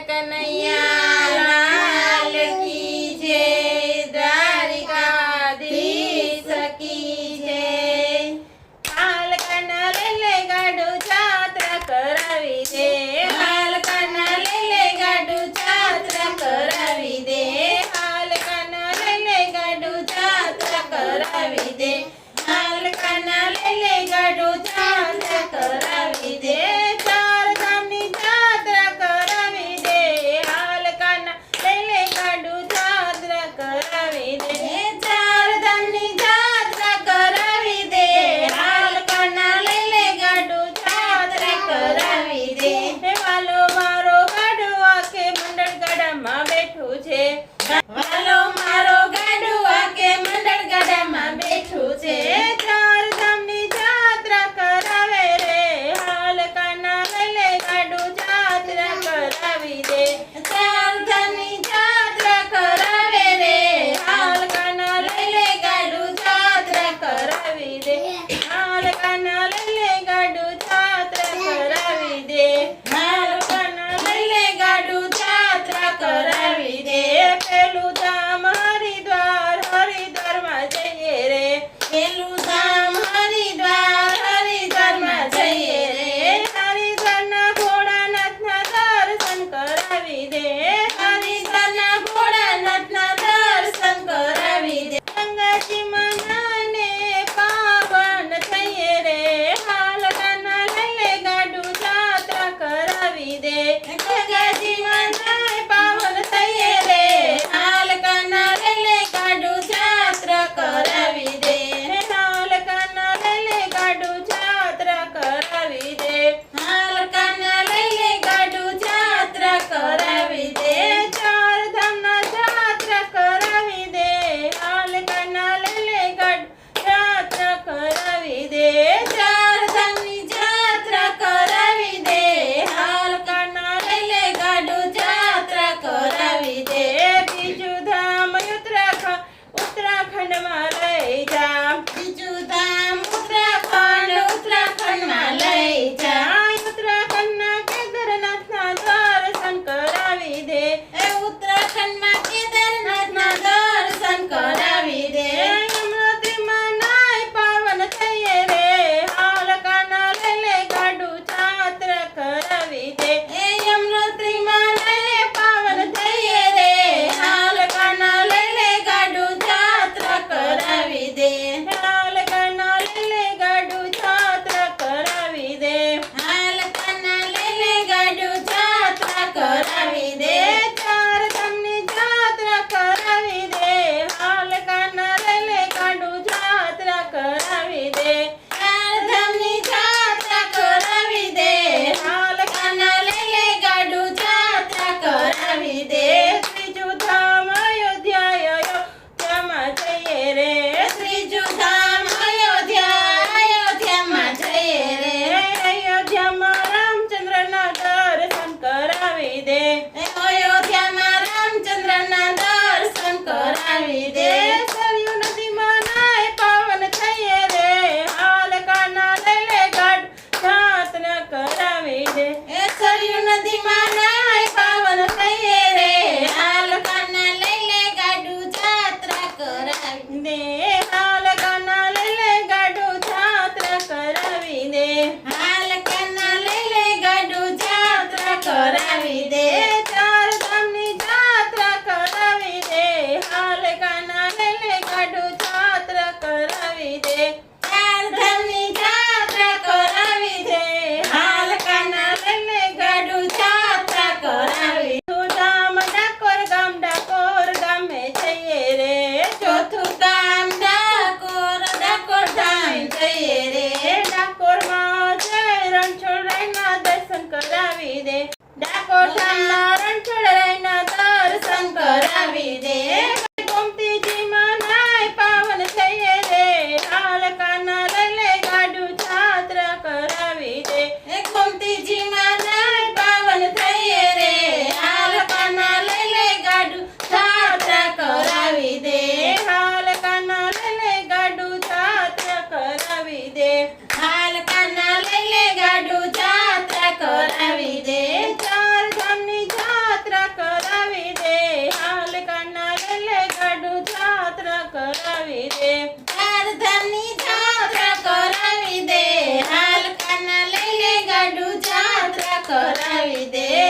કનૈયા લાલ કી જય, દ્વારિકાધીશ કી જય। હાલકાના લેલે ગાડું જાત્રા કરાવી દે, હાલકાના લેલે ગાડું જાત્રા કરાવી દે, હાલકાના લેલે ગાડું જાત્રા કરાવી દે, હાલકાના લેલે ગાડું જાત્રા કરાવી દે। વાલો મારો ગાડું આકે મંડળ ગાડામાં બેઠું છે, ચાર ધામની જાત્રા કરાવે રે, હાલકાના લેલે ગાડું જાત્રા કરાવી દે, ચાર ધામની જાત્રા કરાવે રે, હાલકાના લેલે ગાડું જાત્રા કરાવી દે, હાલકાના લેલે ગાડું જાત્રા કરાવી દે, હાલકાના લેલે ગાડું જાત્રા કરાવી દે। પેલું ધામ હરિદ્વાર, હરિદ્વારમાં જઈએ રે, પેલું ધામ હરિદ્વાર, હરિદ્વારમાં જઈએ રે, હરિદ્વારના ભોળાનાથના દર્શન કરાવી દે, હરિદ્વારના ભોળાનાથના દર્શન કરાવી દે, ગંગાજીમાં નાને પાવન થઈએ રે, હાલકાના લેલે ગાડું જાત્રા કરાવી દે, ગંગાજીમાં નાય પાવન થઈએ રે, હાલકાના લેલે ગાડું જાત્રા કરાવી દે, હાલકાના લેલે ગાડું જાત્રા કરાવી દે, હાલકાના લેલે ગાડું જાત્રા કરાવી દે, ચાર ધામના જાત્રા કરાવી દે, હાલકાના લેલે ગાડું જાત્રા કરાવી દે, ચાર ધામની જાત્રા કરાવી દે, હાલકાના લેલે ગાડું જાત્રા કરાવી દે। બીજું ધામ ઉત્તરાખંડમાં લઈ જા, બીજું ધામ ઉત્તરાખંડમાં લઈ જા, ઉત્તરાખંડના કેદારનાથના દર્શન કરાવી દે, ઉત્તરાખંડમાં કેદારનાથના દર્શન કરાવી દે, યમનોત્રીમાં નાય પાવન થઈએ રે, હાલકાના લેલે ગાડું જાત્રા કરાવી દે, યમનોત્રીમાં નાય પાવન થઈએ રે, હાલકાના લેલે ગાડું જાત્રા કરાવી દે, હાલકાના લેલે ગાડું જાત્રા કરાવી દે, હાલકાના લેલે ગાડું જાત્રા કરાવી દે, ચાર ધામની જાત્રા કરાવી દે, હાલકાના લેલે ગાડું જાત્રા કરાવી દે, ચાર ધામની જાત્રા કરાવી દે, હાલકાના લેલે ગાડું જાત્રા કરાવી દે। ત્રીજું ધામ અયોધ્યામાં જઈએ રે, ત્રીજું ધામ અયોધ્યામાં જઈએ રે, અયોધ્યામાં રામચંદ્રના દર્શન કરાવી દે, અયોધ્યામાં રામચંદ્રના દર્શન કરાવી દે, સરયુ નદીમાં નાય પાવન થઈએ રે, હાલકાના લેલે ગાડું જાત્રા કરાવી દે, સરયુ નદીમાં નાય પાવન થઈએ રે, હાલકાના લેલે ગાડું જાત્રા કરાવી દે, હાલકાના લેલે ગાડું જાત્રા કરાવી દે, હાલકાના લેલે ગાડું જાત્રા કરાવી દે, ચાર ધામની જાત્રા કરાવી દે, હાલકાના લેલે ગાડું જાત્રા કરાવી દે, ચાર ધામની જાત્રા કરાવી દે, હાલકાના લેલે ગાડું જાત્રા કરાવી દે। ડાકોર ગામે જઈએ રે, ચોથું ગામ ડાકોર ધામ જઈએ રે, ડાકોરમાં જય રણછોડરાયના દર્શન કરાવી દે, ડાકોર ધામ આવી દે